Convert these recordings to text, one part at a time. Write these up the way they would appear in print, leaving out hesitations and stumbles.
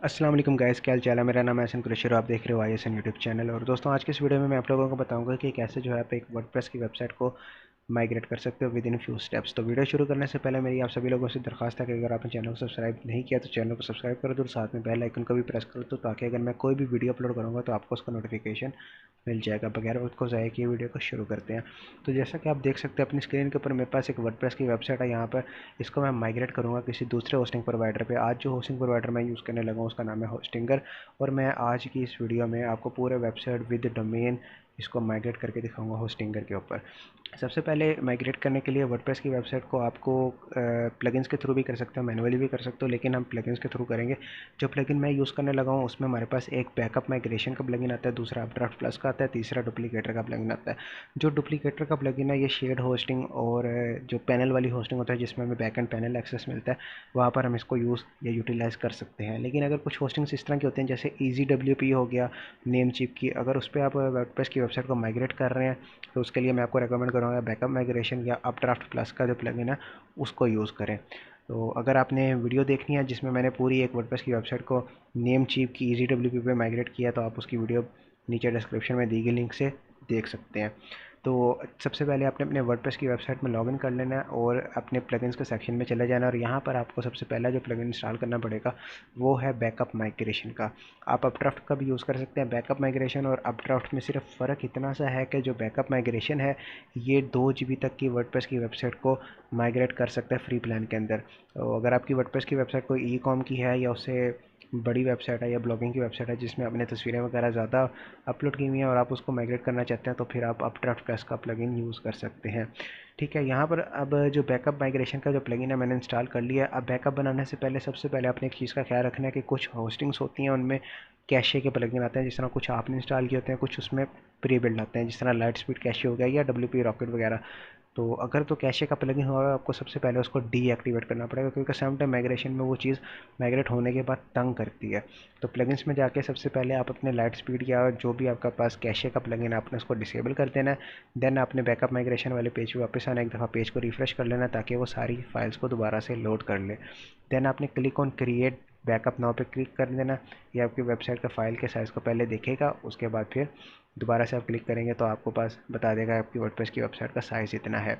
अस्सलाम वालेकुम गाइस, क्या हाल चाल है। मेरा नाम है हसन कुरैशी और आप देख रहे हो ISN यूट्यूब चैनल। और दोस्तों, आज के इस वीडियो में मैं आप लोगों को बताऊंगा कि कैसे जो है आप एक वर्डप्रेस की वेबसाइट को माइग्रेट कर सकते हो विद इन फ्यू स्टेप्स। तो वीडियो शुरू करने से पहले मेरी आप सभी लोगों से दरख्वास्त है कि अगर आपने चैनल को सब्सक्राइब नहीं किया तो चैनल को सब्सक्राइब कर दो और साथ में बेल आइकन को भी प्रेस कर दो, ताकि अगर मैं कोई भी वीडियो अपलोड करूँगा तो आपको उसका नोटिफिकेशन मिल जाएगा। बगैर वक्त को ज़ाया किए वीडियो को शुरू करते हैं। तो जैसा कि आप देख सकते हैं अपनी स्क्रीन के ऊपर, मेरे पास एक वर्डप्रेस की वेबसाइट है। यहाँ पर इसको मैं माइग्रेट करूँगा किसी दूसरे होस्टिंग प्रोवाइडर पे। आज जो होस्टिंग प्रोवाइडर मैं यूज़ करने लगा हूँ उसका नाम है होस्टिंगर, और मैं आज की इस वीडियो में आपको पूरे वेबसाइट विद डोमेन इसको माइग्रेट करके दिखाऊंगा होस्टिंगर के ऊपर। सबसे पहले माइग्रेट करने के लिए वर्डप्रेस की वेबसाइट को आपको प्लगइन्स के थ्रू भी कर सकते हो, मैनुअली भी कर सकते हो, लेकिन हम प्लगइन्स के थ्रू करेंगे। जो प्लगइन मैं यूज़ करने लगा हूँ उसमें हमारे पास एक बैकअप माइग्रेशन का प्लगइन आता है, दूसरा अपड्राफ्ट प्लस का आता है, तीसरा डुप्लीकेटर का प्लगइन आता है। जो डुप्लीकेटर का प्लगइन है ये शेयर्ड होस्टिंग और जो पैनल वाली होस्टिंग होता है जिसमें हमें बैक एंड पैनल एक्सेस मिलता है, वहाँ पर हम इसको यूज़ या यूटिलाइज़ कर सकते हैं। लेकिन अगर कुछ होस्टिंग्स इस तरह की होती हैं जैसे EasyWP हो गया, नेमचिप की, अगर उस पर आप वर्डप्रेस की वेबसाइट को माइग्रेट कर रहे हैं तो उसके लिए मैं आपको रेकमेंड करूँगा बैकअप माइग्रेशन या अपड्राफ्ट प्लस का जो प्लगइन है उसको यूज़ करें। तो अगर आपने वीडियो देखनी है जिसमें मैंने पूरी एक वर्डप्रेस की वेबसाइट को नेमचिप की EasyWP पे माइग्रेट किया, तो आप उसकी वीडियो नीचे डिस्क्रिप्शन में दी गई लिंक से देख सकते हैं। तो सबसे पहले आपने अपने वर्डप्रेस की वेबसाइट में लॉगिन कर लेना है और अपने प्लगइन्स के सेक्शन में चले जाना है, और यहाँ पर आपको सबसे पहला जो प्लगइन इंस्टॉल करना पड़ेगा वो है बैकअप माइग्रेशन का। आप अपड्राफ्ट का भी यूज़ कर सकते हैं। बैकअप माइग्रेशन और अपड्राफ्ट में सिर्फ फ़र्क इतना सा है कि जो बैकअप माइग्रेशन है ये 2 GB तक की वर्डप्रेस की वेबसाइट को माइग्रेट कर सकता है फ्री प्लान के अंदर। तो अगर आपकी वर्डप्रेस की वेबसाइट कोई ई-कॉम की है या उससे बड़ी वेबसाइट है या ब्लॉगिंग की वेबसाइट है जिसमें अपने तस्वीरें वगैरह ज़्यादा अपलोड की हुई हैं और आप उसको माइग्रेट करना चाहते हैं, तो फिर आप अपड्राफ्ट प्लस का प्लगइन यूज़ कर सकते हैं। ठीक है, यहाँ पर अब जो बैकअप माइग्रेशन का जो प्लगइन है मैंने इंस्टॉल कर लिया। अब बैकअप बनाने से पहले सबसे पहले आपने एक चीज़ का ख्याल रखना है कि कुछ होस्टिंग्स होती हैं उनमें कैशे के प्लगइन आते हैं, जिस तरह कुछ आपने इंस्टॉल किए होते हैं, कुछ उसमें प्री बिल्ड आते हैं, जिस तरह लाइट स्पीड कैशे हो गया या WP रॉकेट वगैरह। तो अगर तो कैशे का प्लगइन होगा आपको सबसे पहले उसको डीएक्टिवेट करना पड़ेगा, क्योंकि सम टाइम माइग्रेशन में वो चीज़ माइग्रेट होने के बाद तंग करती है। तो प्लगइन्स में जाके सबसे पहले आप अपने लाइट स्पीड या जो भी आपका पास कैशे का प्लगइन है आपने उसको डिसेबल कर देना है। देन आपने बैकअप माइग्रेशन वाले पेज पे वापस आना, एक दफ़ा पेज को रिफ्रेश कर लेना ताकि वो सारी फाइल्स को दोबारा से लोड कर ले। देन आपने click on create backup now पे क्लिक कर देना। ये आपकी वेबसाइट का फ़ाइल के साइज़ को पहले देखेगा, उसके बाद फिर दोबारा से आप क्लिक करेंगे तो आपको पास बता देगा आपकी वर्डप्रेस की वेबसाइट का साइज़ इतना है।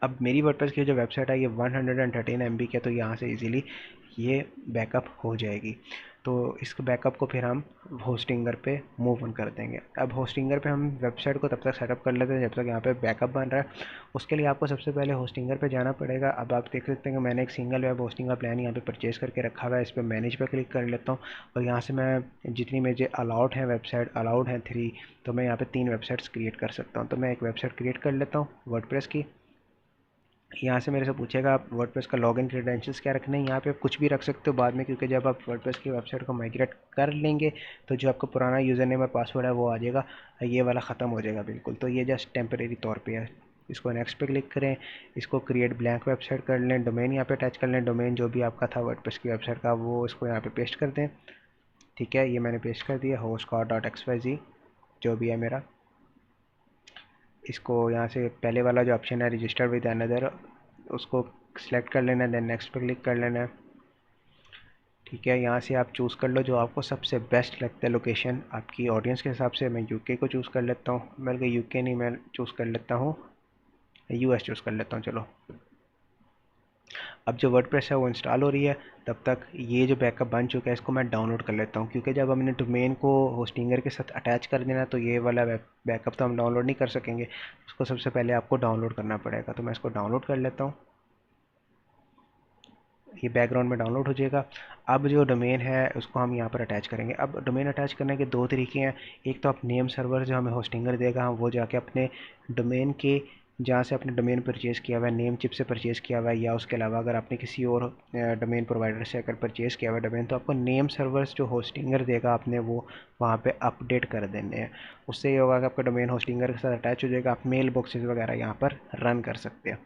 अब मेरी वर्डप्रेस की जो वेबसाइट है ये 113 MB की है, तो यहाँ से इजीली ये बैकअप हो जाएगी। तो इस बैकअप को फिर हम होस्टिंगर पे मूव ऑन कर देंगे। अब होस्टिंगर पे हम वेबसाइट को तब तक सेटअप कर लेते हैं जब तक यहाँ पे बैकअप बन रहा है। उसके लिए आपको सबसे पहले होस्टिंगर पे जाना पड़ेगा। अब आप देख सकते हैं कि मैंने एक सिंगल वेब होस्टिंग का प्लान यहाँ पे परचेज़ करके रखा हुआ है। इस पर मैनेज पे क्लिक कर लेता हूँ और यहाँ से मैं जितनी मुझे अलाउड है वेबसाइट अलाउड हैं 3, तो मैं यहाँ पे 3 वेबसाइट्स क्रिएट कर सकता हूँ। तो मैं एक वेबसाइट क्रिएट कर लेता हूँ वर्डप्रेस की। यहाँ से मेरे से पूछेगा आप वर्डप्रेस का लॉगिन क्रेडेंशियल्स क्या रखने हैं। यहाँ पे आप कुछ भी रख सकते हो बाद में, क्योंकि जब आप वर्डप्रेस की वेबसाइट को माइग्रेट कर लेंगे तो जो आपका पुराना यूज़र नेम और पासवर्ड है वो आ जाएगा, ये वाला ख़त्म हो जाएगा बिल्कुल। तो ये जस्ट टेम्परेरी तौर पे है। इसको नेक्स्ट पे क्लिक करें, इसको क्रिएट ब्लैंक वेबसाइट कर लें, डोमेन यहाँ पे अटैच कर लें। डोमेन जो भी आपका था वर्डप्रेस की वेबसाइट का वो इसको यहाँ पे पेस्ट कर दें। ठीक है, ये मैंने पेस्ट कर दिया hostcard.xyz जो भी है मेरा। इसको यहाँ से पहले वाला जो ऑप्शन है रजिस्टर विद अनदर उसको सिलेक्ट कर लेना है, देन नेक्स्ट पे क्लिक कर लेना है। ठीक है, यहाँ से आप चूज़ कर लो जो आपको सबसे बेस्ट लगता है लोकेशन आपकी ऑडियंस के हिसाब से। मैं यूके को चूज़ कर लेता हूँ, बल्कि यूके नहीं, मैं चूज़ कर लेता हूँ US चूज़ कर लेता हूँ। चलो, अब जो वर्डप्रेस है वो इंस्टॉल हो रही है, तब तक ये जो बैकअप बन चुका है इसको मैं डाउनलोड कर लेता हूँ, क्योंकि जब हमने डोमेन को होस्टिंगर के साथ अटैच कर देना तो ये वाला बैकअप तो हम डाउनलोड नहीं कर सकेंगे। उसको सबसे पहले आपको डाउनलोड करना पड़ेगा, तो मैं इसको डाउनलोड कर लेता हूँ। ये बैकग्राउंड में डाउनलोड हो जाएगा। अब जो डोमेन है उसको हम यहाँ पर अटैच करेंगे। अब डोमेन अटैच करने के 2 तरीके हैं। एक तो आप नेम सर्वर जो हमें होस्टिंगर देगा हम वो जाके अपने डोमेन के जहाँ से आपने डोमेन परचेज़ किया हुआ है नेम चिप से परचेज़ किया हुआ है, या उसके अलावा अगर आपने किसी और डोमेन प्रोवाइडर से अगर परचेज़ किया हुआ है डोमेन, तो आपको नेम सर्वर्स जो होस्टिंगर देगा आपने वो वहाँ पे अपडेट कर देने हैं। उससे ये होगा कि आपका डोमेन होस्टिंगर के साथ अटैच हो जाएगा, आप मेल बॉक्सेस वगैरह यहाँ पर रन कर सकते हैं।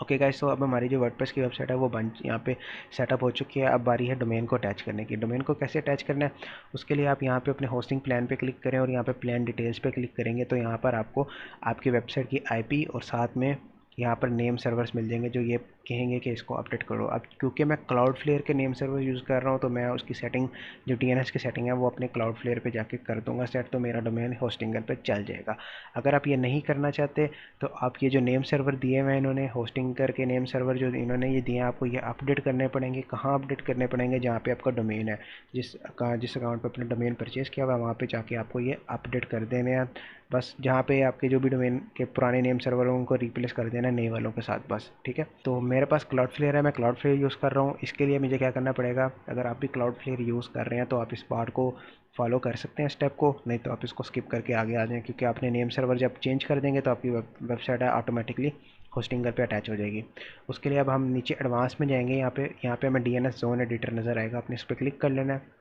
ओके गाइस, तो अब हमारी जो वर्डप्रेस की वेबसाइट है वो बन यहाँ पे सेटअप हो चुकी है। अब बारी है डोमेन को अटैच करने की। डोमेन को कैसे अटैच करना है उसके लिए आप यहाँ पे अपने होस्टिंग प्लान पे क्लिक करें और यहाँ पे प्लान डिटेल्स पे क्लिक करेंगे तो यहाँ पर आपको आपकी वेबसाइट की IP और साथ में यहाँ पर नेम सर्वर्स मिल जाएंगे जो ये कहेंगे कि इसको अपडेट करो। अब क्योंकि मैं क्लाउडफ्लेयर के नेम सर्वर यूज़ कर रहा हूँ तो मैं उसकी सेटिंग जो डीएनएस की सेटिंग है वो अपने क्लाउडफ्लेयर पे जाके कर दूंगा सेट, तो मेरा डोमेन होस्टिंगर पे चल जाएगा। अगर आप ये नहीं करना चाहते तो आप ये जो नेम सर्वर दिए हुए हैं इन्होंने, होस्टिंगर के नेम सर्वर जो इन्होंने ये दिए हैं, आपको ये अपडेट करने पड़ेंगे। कहाँ अपडेट करने पड़ेंगे? जहाँ पे आपका डोमेन है, जिस अकाउंट पर अपने डोमेन परचेज़ किया हुआ है वहाँ पे जाके आपको ये अपडेट कर देने हैं। बस जहाँ पे आपके जो भी डोमेन के पुराने नेम सर्वर हों उनको रिप्लेस कर देना नए वालों के साथ, बस ठीक है। तो मेरे पास क्लाउडफ्लेयर है, मैं क्लाउडफ्लेयर यूज़ कर रहा हूँ। इसके लिए मुझे क्या करना पड़ेगा? अगर आप भी क्लाउडफ्लेयर यूज़ कर रहे हैं तो आप इस पार्ट को फॉलो कर सकते हैं स्टेप को, नहीं तो आप इसको स्किप करके आगे आ जाएँ, क्योंकि आपने नेम सर्वर जब चेंज कर देंगे तो आपकी वेबसाइट है ऑटोमेटिकली होस्टिंगर पे अटैच हो जाएगी। उसके लिए अब हम नीचे एडवांस में जाएंगे। यहाँ पे हमें डीएनएस जोन एडिटर नज़र आएगा, आपने इस पर क्लिक कर लेना है।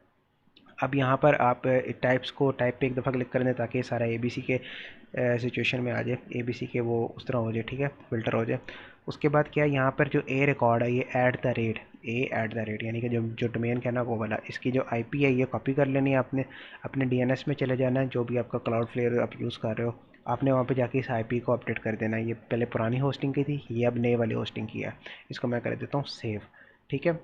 अब यहाँ पर आप टाइप पे एक दफ़ा क्लिक कर दें ताकि सारा एबीसी के सिचुएशन में आ जाए, एबीसी के वो उस तरह हो जाए, ठीक है, फ़िल्टर हो जाए। उसके बाद क्या है, यहाँ पर जो ए रिकॉर्ड है ये @ यानी कि जो जो डोमेन का है ना वो वाला, इसकी जो आईपी है ये कॉपी कर लेनी है आपने। अपने डीएनएस में चले जाना है, जो भी आपका क्लाउडफ्लेयर आप यूज़ कर रहे हो, आपने वहाँ पे जाके इस आईपी को अपडेट कर देना है। ये पहले पुरानी होस्टिंग की थी, ये अब नए वाली होस्टिंग की है। इसको मैं कर देता हूँ सेव, ठीक है,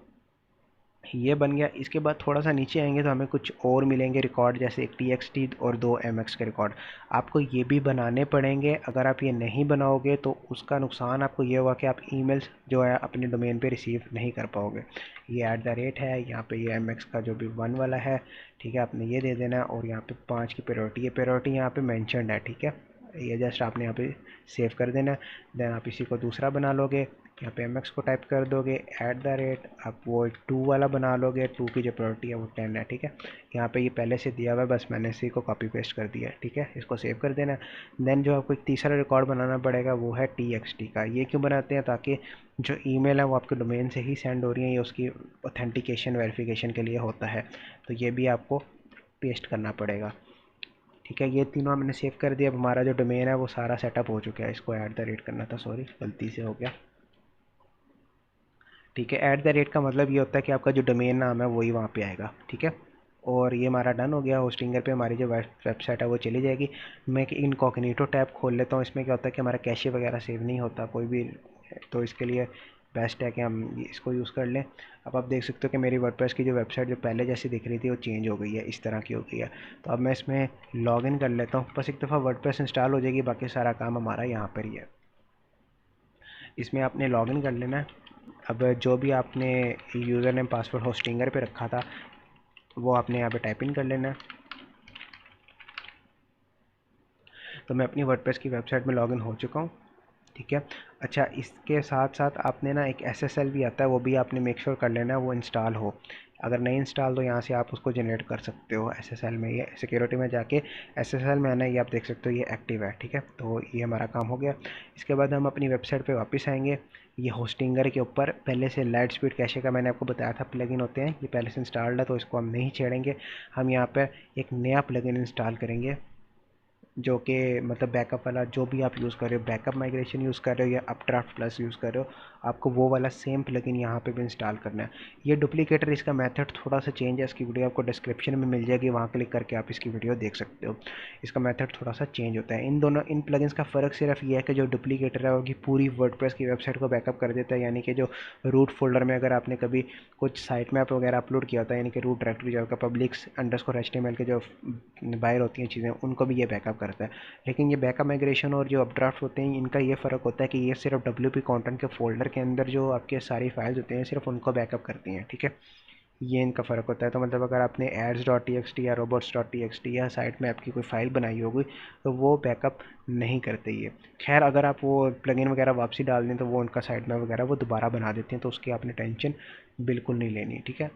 ये बन गया। इसके बाद थोड़ा सा नीचे आएंगे तो हमें कुछ और मिलेंगे रिकॉर्ड, जैसे एक TXT और 2 MX के रिकॉर्ड। आपको ये भी बनाने पड़ेंगे। अगर आप ये नहीं बनाओगे तो उसका नुकसान आपको ये होगा कि आप ईमेल्स जो है अपने डोमेन पे रिसीव नहीं कर पाओगे। ये @ है, यहाँ पे ये MX का जो भी 1 वाला है, ठीक है, आपने ये दे देना है। और यहाँ पे 5 की प्रायोरिटी, ये प्रायोरिटी यहाँ पे मैंशनड है, ठीक है। ये जस्ट आपने यहाँ पे सेव कर देना है। देन आप इसी को दूसरा बना लोगे, यहाँ पे MX को टाइप कर दोगे, @ आप वो 2 वाला बना लोगे, 2 की जो प्रायोरिटी है वो 10 है, ठीक है। यहाँ पे ये पहले से दिया हुआ है, बस मैंने इसी को कॉपी पेस्ट कर दिया है, ठीक है। इसको सेव कर देना है। देन जो आपको एक तीसरा रिकॉर्ड बनाना पड़ेगा वो है TXT का। ये क्यों बनाते हैं? ताकि जो ईमेल है वो आपके डोमेन से ही सेंड हो रही है, ये उसकी ऑथेंटिकेशन वेरिफिकेशन के लिए होता है, तो ये भी आपको पेस्ट करना पड़ेगा, ठीक है। ये तीनों हमने सेव कर दिया। अब हमारा जो डोमेन है वो सारा सेटअप हो चुका है। इसको @ करना था, सॉरी गलती से हो गया, ठीक है। @ का मतलब ये होता है कि आपका जो डोमेन नाम है वही वहाँ पे आएगा, ठीक है। और ये हमारा डन हो गया। होस्टिंगर पे हमारी जो वेबसाइट है वो चली जाएगी। मैं कि इनकॉग्निटो टैब खोल लेता हूँ। इसमें क्या होता है कि हमारा कैशे वगैरह सेव नहीं होता कोई भी, तो इसके लिए बेस्ट है कि हम इसको यूज़ कर लें। अब आप देख सकते हो कि मेरी वर्डप्रेस की जो वेबसाइट जो पहले जैसी दिख रही थी वो चेंज हो गई है, इस तरह की हो गई है। तो अब मैं इसमें लॉगिन कर लेता हूँ। बस एक दफ़ा वर्डप्रेस इंस्टॉल हो जाएगी, बाकी सारा काम हमारा यहाँ पर ही है। इसमें आपने लॉगिन कर लेना है। अब जो भी आपने यूज़र नेम पासवर्ड होस्टिंगर पे रखा था वो आपने यहाँ पे टाइप इन कर लेना है। तो मैं अपनी वर्डप्रेस की वेबसाइट में लॉगिन हो चुका हूँ, ठीक है। अच्छा, इसके साथ साथ आपने ना एक SSL भी आता है, वो भी आपने मेक श्योर कर लेना है वो इंस्टॉल हो। अगर नहीं इंस्टॉल तो यहाँ से आप उसको जनरेट कर सकते हो SSL में। ये सिक्योरिटी में जाके SSL में आना है, ये आप देख सकते हो ये एक्टिव है, ठीक है। तो ये हमारा काम हो गया। इसके बाद हम अपनी वेबसाइट पे वापस आएंगे। ये होस्टिंगर के ऊपर पहले से लाइट स्पीड कैशे का मैंने आपको बताया था प्लगइन होते हैं, ये पहले से इंस्टॉल्ड है तो इसको हम नहीं छेड़ेंगे। हम यहाँ पर एक नया प्लगइन इंस्टॉल करेंगे जो कि मतलब बैकअप वाला, जो भी आप यूज़ कर रहे हो, बैकअप माइग्रेशन यूज़ कर रहे हो या अपड्राफ्ट प्लस यूज़ कर रहे हो, आपको वो वाला सेम प्लगइन यहाँ पे भी इंस्टॉल करना है। ये डुप्लीकेटर, इसका मेथड थोड़ा सा चेंज है, इसकी वीडियो आपको डिस्क्रिप्शन में मिल जाएगी, वहाँ क्लिक करके आप इसकी वीडियो देख सकते हो। इसका मेथड थोड़ा सा चेंज होता है। इन प्लगइन्स का फ़र्क सिर्फ ये है कि जो डुप्लीकेटर है वो की पूरी वर्डप्रेस की वेबसाइट को बैकअप कर देता है, यानी कि जो रूट फोल्डर में अगर आपने कभी कुछ साइट मैप वगैरह अपलोड किया होता है, यानी कि रूट डायरेक्टरी जो आपका publics_html के जो बाहर होती हैं चीज़ें, उनको भी ये बैकअप करता है। लेकिन ये बैकअप माइग्रेशन और जो अपड्राफ्ट होते हैं इनका ये फ़र्क होता है कि ये सिर्फ WP कंटेंट के फोल्डर के अंदर जो आपके सारी फाइल्स होते हैं सिर्फ उनको बैकअप करती हैं, ठीक है। ये इनका फ़र्क होता है। तो मतलब अगर आपने ads.txt या robots.txt या साइट में आपकी कोई फ़ाइल बनाई होगी तो वो बैकअप नहीं करते ये। खैर अगर आप वो प्लगइन वगैरह वापसी डाल दें तो वो उनका साइट में वगैरह वो दोबारा बना देते हैं, तो उसकी आपने टेंशन बिल्कुल नहीं लेनी, ठीक है।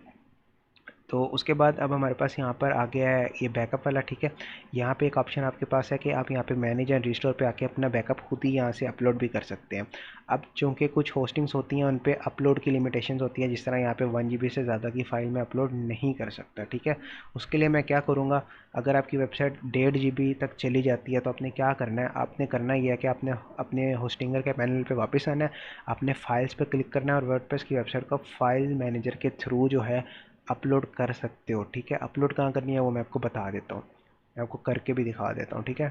तो उसके बाद अब हमारे पास यहाँ पर आ गया है ये बैकअप वाला, ठीक है। यहाँ पे एक ऑप्शन आपके पास है कि आप यहाँ पे मैनेज एंड रिस्टोर पे आके अपना बैकअप खुद ही यहाँ से अपलोड भी कर सकते हैं। अब चूँकि कुछ होस्टिंग्स होती हैं उन पे अपलोड की लिमिटेशंस होती है, जिस तरह यहाँ पे 1 GB से ज़्यादा की फ़ाइल में अपलोड नहीं कर सकता, ठीक है। उसके लिए मैं क्या करूँगा, अगर आपकी वेबसाइट 1.5 GB तक चली जाती है तो आपने क्या करना है, आपने करना ये है कि आपने अपने होस्टिंगर के पैनल पर वापस आना है, आपने फाइल्स पर क्लिक करना है और वर्डप्रेस की वेबसाइट को फाइल मैनेजर के थ्रू जो है अपलोड कर सकते हो, ठीक है। अपलोड कहाँ करनी है वो मैं आपको बता देता हूँ, मैं आपको करके भी दिखा देता हूँ, ठीक है।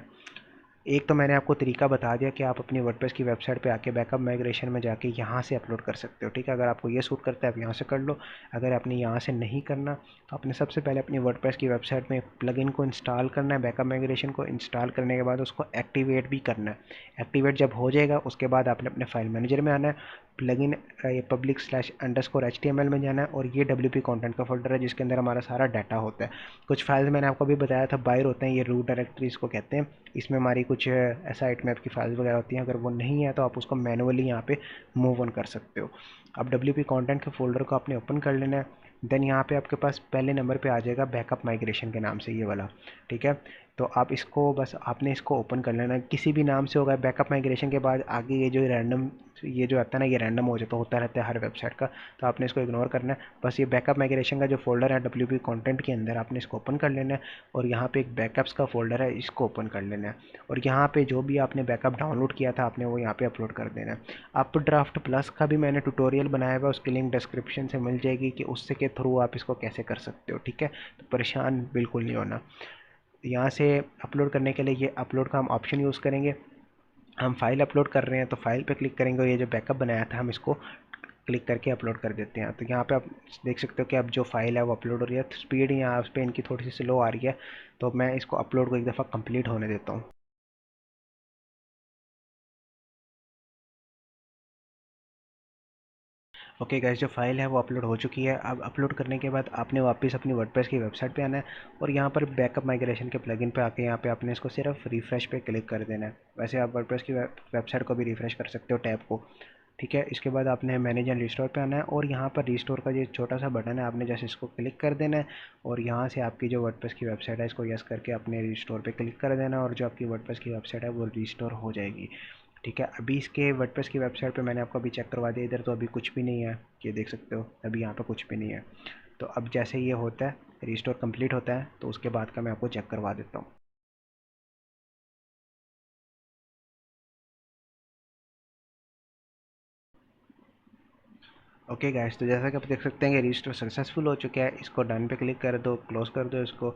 एक तो मैंने आपको तरीका बता दिया कि आप अपनी वर्डप्रेस की वेबसाइट पे आके बैकअप माइग्रेशन में जाके यहाँ से अपलोड कर सकते हो, ठीक है। अगर आपको ये सूट करता है आप यहाँ से कर लो। अगर आपने यहाँ से नहीं करना तो आपने सबसे पहले अपनी वर्डप्रेस की वेबसाइट में प्लगइन को इंस्टॉल करना है। बैकअप माइग्रेशन को इंस्टॉल करने के बाद उसको एक्टिवेट भी करना है। एक्टिवेट जब हो जाएगा उसके बाद आपने अपने फाइल मैनेजर में आना है, प्लगइन ये public/_html में जाना है, और ये wp कंटेंट का फोल्डर है जिसके अंदर हमारा सारा डाटा होता है। कुछ फाइल्स मैंने आपको अभी बताया था बाहर होते हैं, ये रूट डायरेक्टरीज को कहते हैं। इसमें हमारी कुछ साइट मैप की फाइल्स वगैरह होती हैं, अगर वो नहीं है तो आप उसको मैनुअली यहाँ पे मूव ऑन कर सकते हो। अब wp कंटेंट के फोल्डर को आपने ओपन कर लेना है। देन यहाँ पे आपके पास पहले नंबर पे आ जाएगा बैकअप माइग्रेशन के नाम से ये वाला, ठीक है। तो आप इसको बस आपने इसको ओपन कर लेना, किसी भी नाम से होगा। बैकअप माइग्रेशन के बाद आगे ये जो रैंडम ये जो आता है ना, ये रैंडम हो जाता होता रहता है हर वेबसाइट का, तो आपने इसको इग्नोर करना है। बस ये बैकअप माइग्रेशन का जो फोल्डर है wp कंटेंट के अंदर आपने इसको ओपन कर लेना है, और यहाँ पे एक बैकअप्स का फोल्डर है, इसको ओपन कर लेना है। और यहाँ पे जो भी आपने बैकअप डाउनलोड किया था आपने वो यहाँ पे अपलोड कर देना है। अपड्राफ्ट प्लस का भी मैंने ट्यूटोरियल बनाया हुआ है, उसकी लिंक डिस्क्रिप्शन से मिल जाएगी कि उससे के थ्रू आप इसको कैसे कर सकते हो, ठीक है। तो परेशान बिल्कुल नहीं होना। यहाँ से अपलोड करने के लिए ये अपलोड का हम ऑप्शन यूज़ करेंगे। हम फाइल अपलोड कर रहे हैं तो फाइल पे क्लिक करेंगे, और ये जो बैकअप बनाया था हम इसको क्लिक करके अपलोड कर देते हैं। तो यहाँ पे आप देख सकते हो कि अब जो फाइल है वो अपलोड हो रही है। तो स्पीड यहाँ पे इनकी थोड़ी सी स्लो आ रही है, तो मैं इसको अपलोड को एक दफ़ा कंप्लीट होने देता हूँ। ओके गाइस, जो फाइल है वो अपलोड हो चुकी है। अब अपलोड करने के बाद आपने वापस अपनी वर्डप्रेस की वेबसाइट पे आना है, और यहाँ पर बैकअप माइग्रेशन के प्लगइन पे आके यहाँ पे आपने इसको सिर्फ रिफ़्रेश पे क्लिक कर देना है। वैसे आप वर्डप्रेस की वेबसाइट को भी रिफ़्रेश कर सकते हो टैब को, ठीक है। इसके बाद आपने मैनेज एंड रिस्टोर पे आना है, और यहाँ पर रिस्टोर का जो छोटा सा बटन है आपने जैसे इसको क्लिक कर देना है, और यहाँ से आपकी जो वर्डप्रेस की वेबसाइट है इसको यस करके अपने रिस्टोर पे क्लिक कर देना, और जो आपकी वर्डप्रेस की वेबसाइट है वो रिस्टोर हो जाएगी, ठीक है। अभी इसके वर्डप्रेस की वेबसाइट पे मैंने आपको अभी चेक करवा दिया, इधर तो अभी कुछ भी नहीं है, ये देख सकते हो अभी यहाँ पे कुछ भी नहीं है। तो अब जैसे ये होता है रिस्टोर कंप्लीट होता है तो उसके बाद का मैं आपको चेक करवा देता हूँ। ओके गाइस, तो जैसा कि आप देख सकते हैं कि रजिस्टर सक्सेसफुल हो चुका है। इसको डन पे क्लिक कर दो, क्लोज कर दो इसको,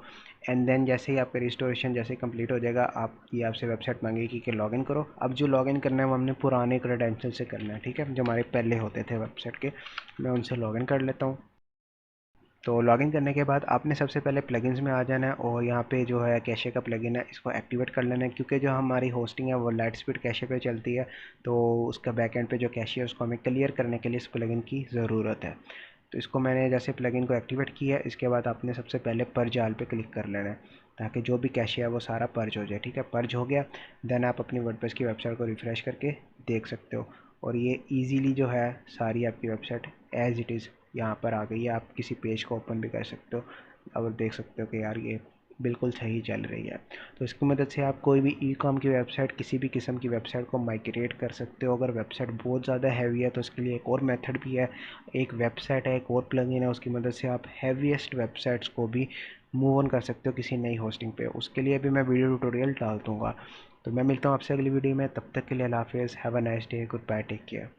एंड देन जैसे ही आपका रजिस्ट्रेशन जैसे कंप्लीट हो जाएगा आपकी आपसे वेबसाइट मांगेगी कि लॉगिन करो। अब जो लॉगिन करना है वो हमने पुराने क्रेडेंशियल से करना है, ठीक है, जो हमारे पहले होते थे वेबसाइट के। मैं उनसे लॉगिन कर लेता हूँ। तो लॉगिन करने के बाद आपने सबसे पहले प्लगइन्स में आ जाना है, और यहाँ पे जो है कैशे का प्लगइन है इसको एक्टिवेट कर लेना है, क्योंकि जो हमारी होस्टिंग है वो लाइट स्पीड कैशे पे चलती है। तो उसका बैक एंड पे जो कैशे है उसको हमें क्लियर करने के लिए इस प्लगइन की ज़रूरत है। तो इसको मैंने जैसे प्लगइन को एक्टिवेट किया, इसके बाद आपने सबसे पहले पर्ज आल पे क्लिक कर लेना है, ताकि जो भी कैशे है वो सारा पर्ज हो जाए, ठीक है। पर्ज हो गया, देन आप अपनी वर्डप्रेस की वेबसाइट को रिफ़्रेश करके देख सकते हो, और ये ईजीली जो है सारी आपकी वेबसाइट एज़ इट इज़ यहाँ पर आ गई है। आप किसी पेज को ओपन भी कर सकते हो, और देख सकते हो कि यार ये बिल्कुल सही चल रही है। तो इसकी मदद से आप कोई भी ई कॉम की वेबसाइट, किसी भी किस्म की वेबसाइट को माइग्रेट कर सकते हो। अगर वेबसाइट बहुत ज़्यादा हैवी है तो उसके लिए एक और मेथड भी है। एक वेबसाइट है, एक और प्लगइन है, उसकी मदद से आप हैवीएस्ट वेबसाइट्स को भी मूव ऑन कर सकते हो किसी नई होस्टिंग पे। उसके लिए भी मैं वीडियो ट्यूटोरियल डाल दूँगा। तो मैं मिलता हूँ आपसे अगली वीडियो में, तब तक के लिए अल्लाह हाफ़िज़, have a nice day, goodbye, take care.